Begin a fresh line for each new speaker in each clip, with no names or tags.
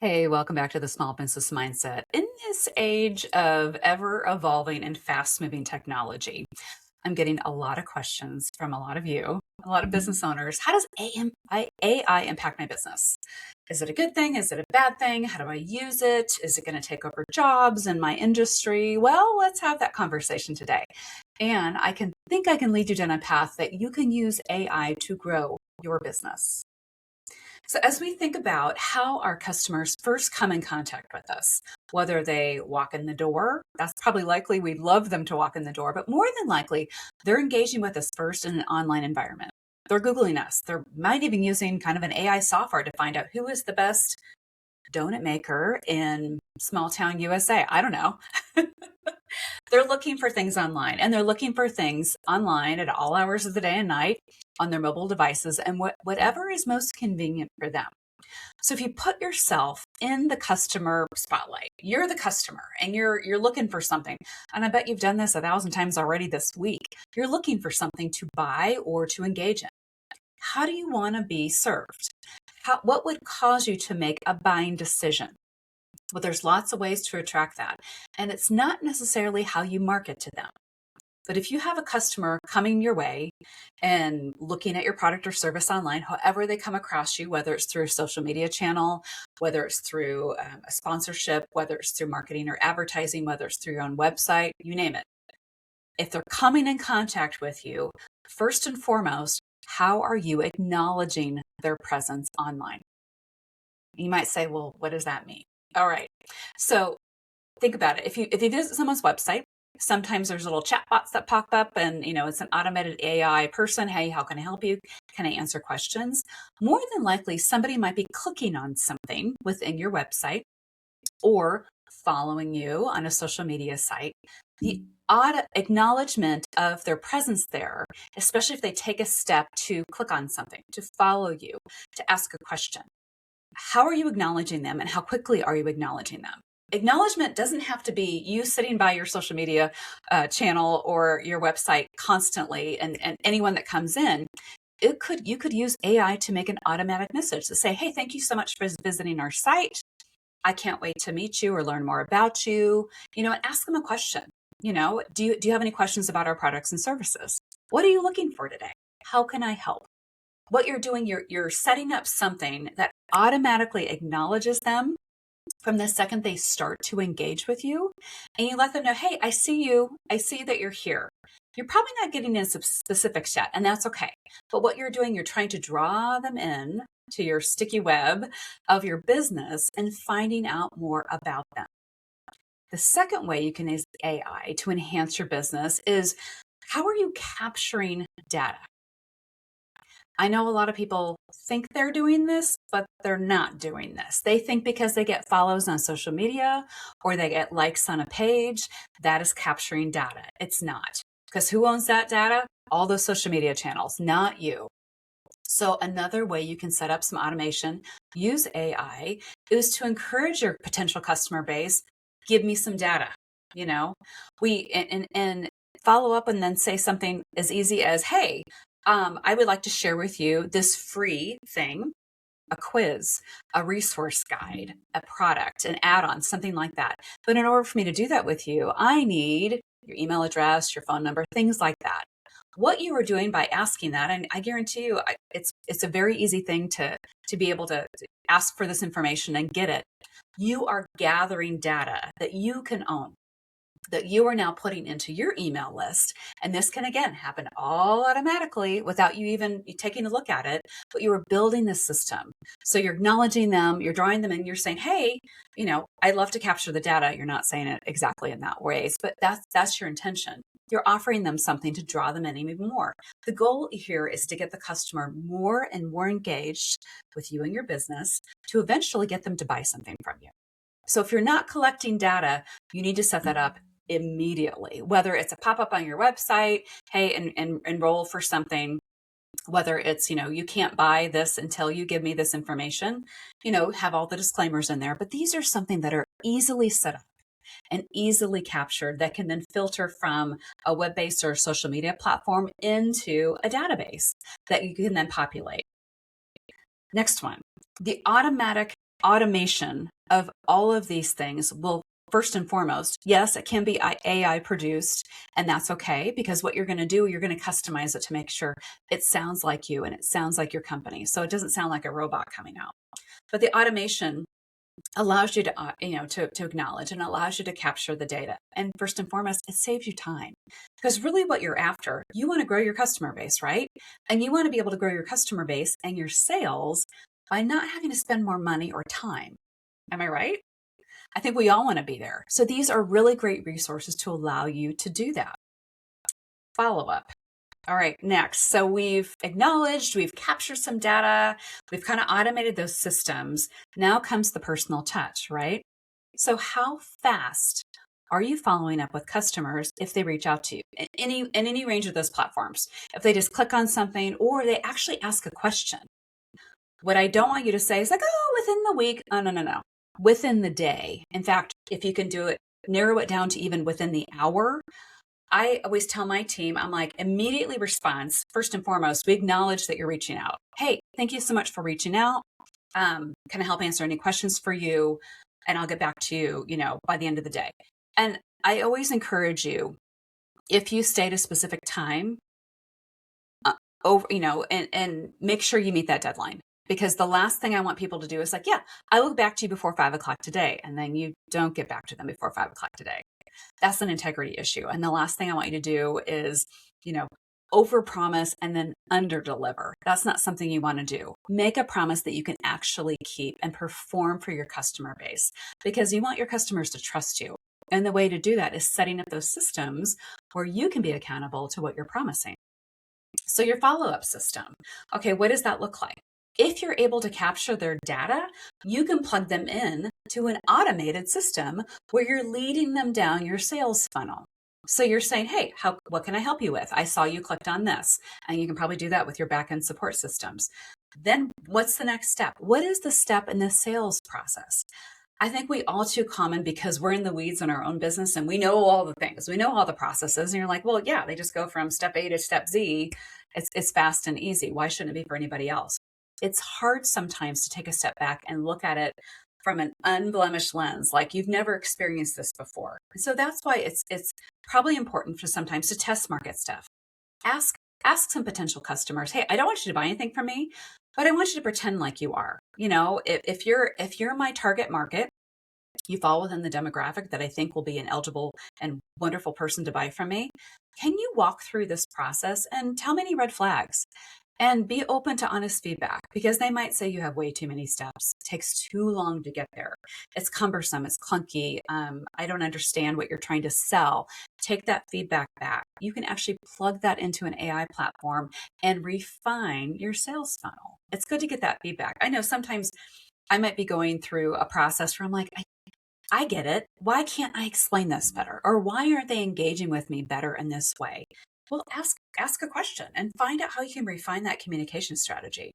Hey, welcome back to the Small Business Mindset. In this age of ever evolving and fast moving technology, I'm getting a lot of questions from a lot of you, a lot of business owners. How does AI impact my business? Is it a good thing? Is it a bad thing? How do I use it? Is it going to take over jobs in my industry? Well, let's have that conversation today. And I can lead you down a path that you can use AI to grow your business. So, as we think about how our customers first come in contact with us, whether they walk in the door, that's probably likely we'd love them to walk in the door, but more than likely, they're engaging with us first in an online environment. They're Googling us. They might even using kind of an AI software to find out who is the best donut maker in small town USA. I don't know. They're looking for things online and they're looking for things online at all hours of the day and night on their mobile devices and whatever is most convenient for them. So if you put yourself in the customer spotlight, you're the customer and you're looking for something. And I bet you've done this 1,000 times already this week. You're looking for something to buy or to engage in. How do you want to be served? What would cause you to make a buying decision? Well, there's lots of ways to attract that. And it's not necessarily how you market to them. But if you have a customer coming your way and looking at your product or service online, however they come across you, whether it's through a social media channel, whether it's through a sponsorship, whether it's through marketing or advertising, whether it's through your own website, you name it. If they're coming in contact with you, first and foremost, how are you acknowledging their presence online? You might say, well, what does that mean? All right. So think about it. If you visit someone's website, sometimes there's little chat bots that pop up and it's an automated AI person. Hey, how can I help you? Can I answer questions? More than likely, somebody might be clicking on something within your website or following you on a social media site. The acknowledgement of their presence there, especially if they take a step to click on something, to follow you, to ask a question. How are you acknowledging them and how quickly are you acknowledging them? Acknowledgement doesn't have to be you sitting by your social media channel or your website constantly and anyone that comes in. You could use AI to make an automatic message to say, hey, thank you so much for visiting our site. I can't wait to meet you or learn more about you, and ask them a question. Do you have any questions about our products and services? What are you looking for today? How can I help? What you're doing, you're setting up something that automatically acknowledges them from the second they start to engage with you, and you let them know, hey, I see you. I see that you're here. You're probably not getting into specifics yet, and that's okay. But what you're doing, you're trying to draw them in to your sticky web of your business and finding out more about them. The second way you can use AI to enhance your business is, how are you capturing data? I know a lot of people think they're doing this, but they're not doing this. They think because they get follows on social media or they get likes on a page, that is capturing data. It's not. Because who owns that data? All those social media channels, not you. So another way you can set up some automation, use AI, is to encourage your potential customer base, give me some data. And follow up and then say something as easy as, hey, I would like to share with you this free thing, a quiz, a resource guide, a product, an add-on, something like that. But in order for me to do that with you, I need your email address, your phone number, things like that. What you are doing by asking that, and I guarantee you, it's a very easy thing to be able to ask for this information and get it. You are gathering data that you can own, that you are now putting into your email list. And this can, again, happen all automatically without you even taking a look at it, but you are building this system. So you're acknowledging them, you're drawing them in, you're saying, hey, I'd love to capture the data. You're not saying it exactly in that ways, but that's your intention. You're offering them something to draw them in even more. The goal here is to get the customer more and more engaged with you and your business to eventually get them to buy something from you. So if you're not collecting data, you need to set that up immediately, whether it's a pop-up on your website, hey, and enroll for something, whether it's, you can't buy this until you give me this information, have all the disclaimers in there. But these are something that are easily set up and easily captured that can then filter from a web-based or social media platform into a database that you can then populate. Next one, the automatic automation of all of these things will, first and foremost, yes, it can be AI produced, and that's okay, because what you're going to do, you're going to customize it to make sure it sounds like you and it sounds like your company. So it doesn't sound like a robot coming out. But the automation allows you to, to acknowledge, and allows you to capture the data. And first and foremost, it saves you time, because really what you're after, you want to grow your customer base, right? And you want to be able to grow your customer base and your sales by not having to spend more money or time. Am I right? I think we all want to be there. So these are really great resources to allow you to do that. Follow up. All right, next. So we've acknowledged, we've captured some data, we've kind of automated those systems. Now comes the personal touch, right? So how fast are you following up with customers if they reach out to you in any range of those platforms? If they just click on something or they actually ask a question. What I don't want you to say is like, oh, within the week. Oh, no. Within the day. In fact, if you can do it, narrow it down to even within the hour. I always tell my team, I'm like, immediately response. First and foremost, we acknowledge that you're reaching out. Hey, thank you so much for reaching out. Can I help answer any questions for you? And I'll get back to you, by the end of the day. And I always encourage you, if you stay at a specific time, and make sure you meet that deadline. Because the last thing I want people to do is like, yeah, I will get back to you before 5 o'clock today. And then you don't get back to them before 5 o'clock today. That's an integrity issue. And the last thing I want you to do is, overpromise and then underdeliver. That's not something you want to do. Make a promise that you can actually keep and perform for your customer base, because you want your customers to trust you. And the way to do that is setting up those systems where you can be accountable to what you're promising. So your follow-up system. Okay, what does that look like? If you're able to capture their data, you can plug them in to an automated system where you're leading them down your sales funnel. So you're saying, hey, what can I help you with? I saw you clicked on this. And you can probably do that with your back-end support systems. Then what's the next step? What is the step in the sales process? I think we all too common, because we're in the weeds in our own business and we know all the things, we know all the processes, and you're like, well, yeah, they just go from step A to step Z. It's fast and easy. Why shouldn't it be for anybody else? It's hard sometimes to take a step back and look at it from an unblemished lens, like you've never experienced this before. So that's why it's probably important for sometimes to test market stuff. Ask some potential customers, hey, I don't want you to buy anything from me, but I want you to pretend like you are. If you're my target market, you fall within the demographic that I think will be an eligible and wonderful person to buy from me. Can you walk through this process and tell me any red flags? And be open to honest feedback, because they might say you have way too many steps. It takes too long to get there. It's cumbersome. It's clunky. I don't understand what you're trying to sell. Take that feedback back. You can actually plug that into an AI platform and refine your sales funnel. It's good to get that feedback. I know sometimes I might be going through a process where I'm like, I get it. Why can't I explain this better? Or why aren't they engaging with me better in this way? Well, ask a question and find out how you can refine that communication strategy.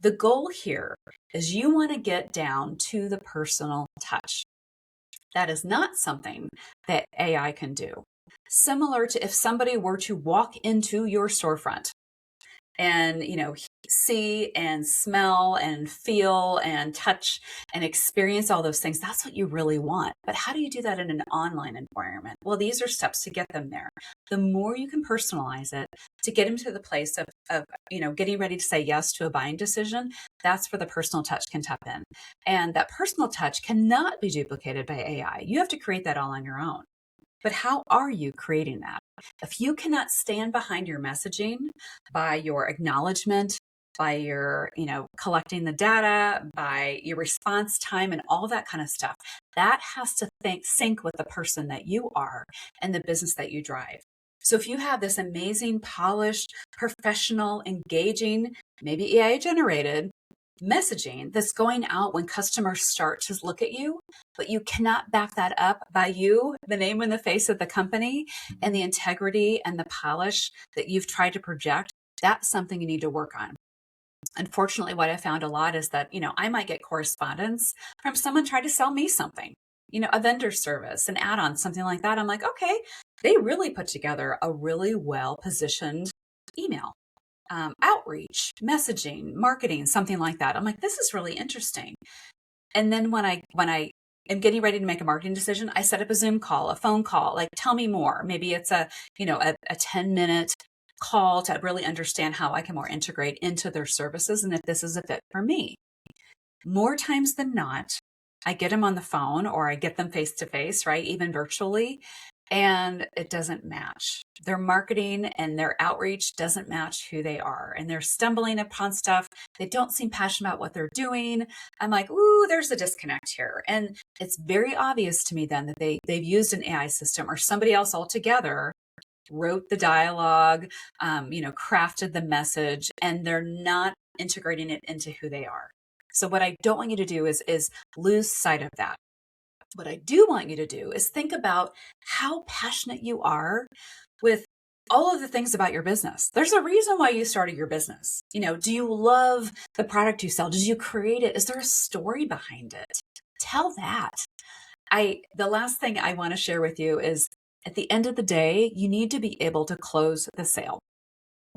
The goal here is you want to get down to the personal touch. That is not something that AI can do. Similar to if somebody were to walk into your storefront and, see and smell and feel and touch and experience all those things, that's what you really want. But how do you do that in an online environment? Well, these are steps to get them there. The more you can personalize it to get them to the place of getting ready to say yes to a buying decision, that's where the personal touch can tap in. And that personal touch cannot be duplicated by AI. You have to create that all on your own. But how are you creating that? If you cannot stand behind your messaging by your acknowledgement, by your, collecting the data, by your response time and all that kind of stuff, that has to sync with the person that you are and the business that you drive. So if you have this amazing, polished, professional, engaging, maybe AI generated messaging that's going out when customers start to look at you, but you cannot back that up by you, the name and the face of the company, and the integrity and the polish that you've tried to project, that's something you need to work on. Unfortunately, what I found a lot is that, I might get correspondence from someone trying to sell me something, a vendor service, an add-on, something like that. I'm like, okay, they really put together a really well-positioned email. Outreach, messaging, marketing, something like that. I'm like, this is really interesting. And then when I am getting ready to make a marketing decision, I set up a Zoom call, a phone call, like tell me more. Maybe it's a 10-minute call to really understand how I can more integrate into their services and if this is a fit for me. More times than not, I get them on the phone or I get them face to face, right? Even virtually. And it doesn't match. Their marketing and their outreach doesn't match who they are. And they're stumbling upon stuff. They don't seem passionate about what they're doing. I'm like, ooh, there's a disconnect here. And it's very obvious to me then that they've used an AI system or somebody else altogether wrote the dialogue, crafted the message, and they're not integrating it into who they are. So what I don't want you to do is lose sight of that. What I do want you to do is think about how passionate you are with all of the things about your business. There's a reason why you started your business. Do you love the product you sell? Did you create it? Is there a story behind it? Tell that. The last thing I want to share with you is at the end of the day, you need to be able to close the sale.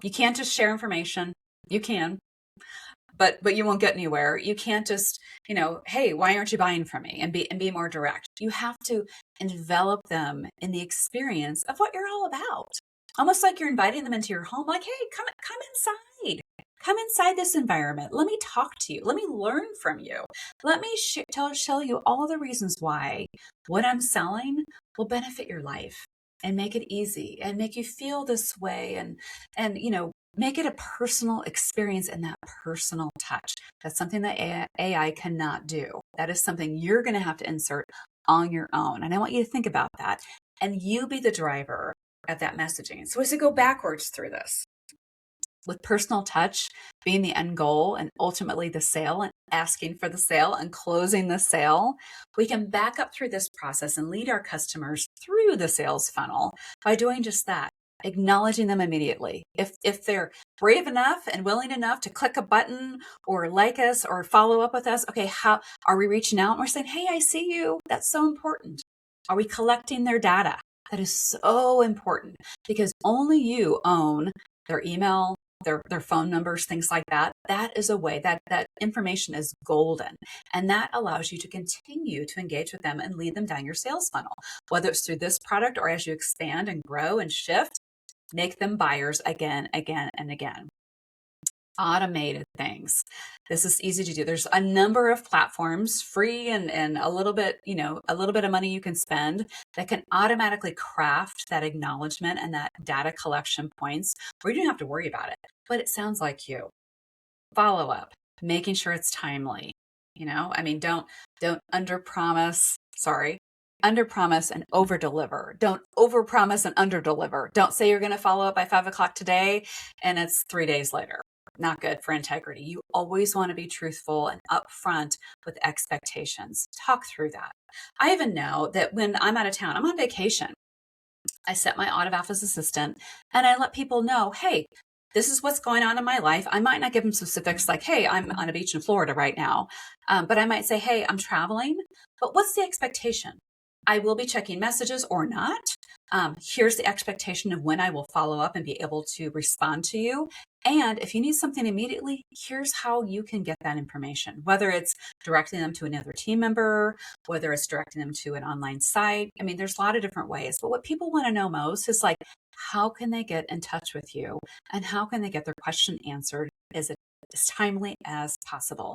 You can't just share information. You can, but you won't get anywhere. You can't just, hey, why aren't you buying from me? And be more direct. You have to envelop them in the experience of what you're all about. Almost like you're inviting them into your home, like, hey, come inside. Come inside this environment. Let me talk to you. Let me learn from you. Let me show you all the reasons why what I'm selling will benefit your life and make it easy and make you feel this way and make it a personal experience and that personal touch. That's something that AI cannot do. That is something you're going to have to insert on your own. And I want you to think about that and you be the driver of that messaging. So as we go backwards through this, with personal touch being the end goal and ultimately the sale and asking for the sale and closing the sale, we can back up through this process and lead our customers through the sales funnel by doing just that, acknowledging them immediately. If they're brave enough and willing enough to click a button or like us or follow up with us, okay, how are we reaching out? And we're saying, hey, I see you. That's so important. Are we collecting their data? That is so important because only you own their email, their phone numbers, things like that. That is a way that information is golden. And that allows you to continue to engage with them and lead them down your sales funnel, whether it's through this product or as you expand and grow and shift, make them buyers again, and again. Automated things. This is easy to do. There's a number of platforms, free and a little bit of money you can spend that can automatically craft that acknowledgement and that data collection points where you don't have to worry about it. But it sounds like you. Follow up, making sure it's timely. Don't underpromise. Sorry. Underpromise and overdeliver. Don't overpromise and underdeliver. Don't say you're going to follow up by 5:00 today and it's 3 days later. Not good for integrity. You always want to be truthful and upfront with expectations. Talk through that. I even know that when I'm out of town, I'm on vacation, I set my out of office assistant and I let people know, hey, this is what's going on in my life. I might not give them specifics like, hey, I'm on a beach in Florida right now. But I might say, hey, I'm traveling, but what's the expectation? I will be checking messages or not. Here's the expectation of when I will follow up and be able to respond to you. And if you need something immediately, here's how you can get that information, whether it's directing them to another team member, whether it's directing them to an online site. I mean, there's a lot of different ways, but what people want to know most is like, how can they get in touch with you and how can they get their question answered as timely as possible?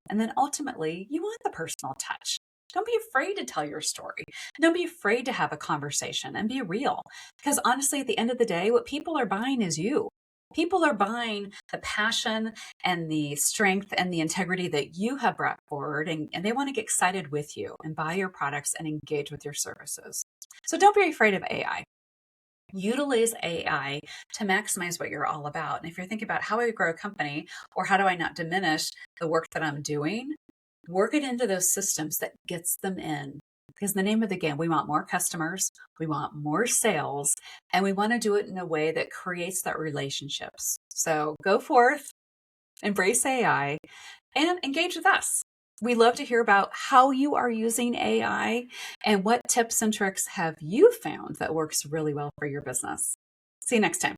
And then ultimately, you want the personal touch. Don't be afraid to tell your story. Don't be afraid to have a conversation and be real. Because honestly, at the end of the day, what people are buying is you. People are buying the passion and the strength and the integrity that you have brought forward, and they want to get excited with you and buy your products and engage with your services. So don't be afraid of AI. Utilize AI to maximize what you're all about. And if you're thinking about how I grow a company or how do I not diminish the work that I'm doing, work it into those systems that gets them in. Because the name of the game, we want more customers, we want more sales, and we want to do it in a way that creates that relationships. So go forth, embrace AI, and engage with us. We love to hear about how you are using AI and what tips and tricks have you found that works really well for your business. See you next time.